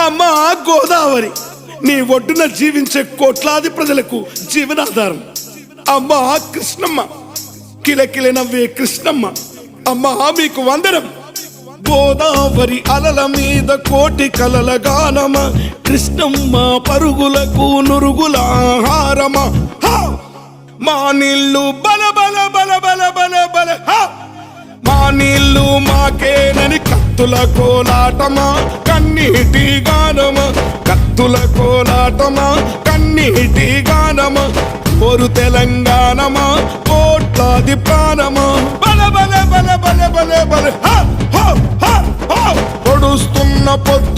అమ్మా గోదావరి నీ ఒడ్డున జీవించే కోట్లాది ప్రజలకు జీవనాధారం. అమ్మా కృష్ణమ్మ కిలకిల నవ్వే కృష్ణమ్మ, అమ్మా మీకు వందనం. గోదావరి అలల మీద కోటి కలల గానమ, కృష్ణమ్మ పరుగులకు నురుగుల ఆహారమ. మా నీళ్ళు బల బల బల బల బల బల, మా నీళ్ళు మాకేనని కత్తుల కోలాటమా కన్నీటి గానమా, కత్తుల కోలాటమా కన్నీటి గానమా. ఓరు తెలంగాణమా కోట్లాది ప్రాణమా, బల బల బల బల బల బల. పొడుస్తున్న పొద్దు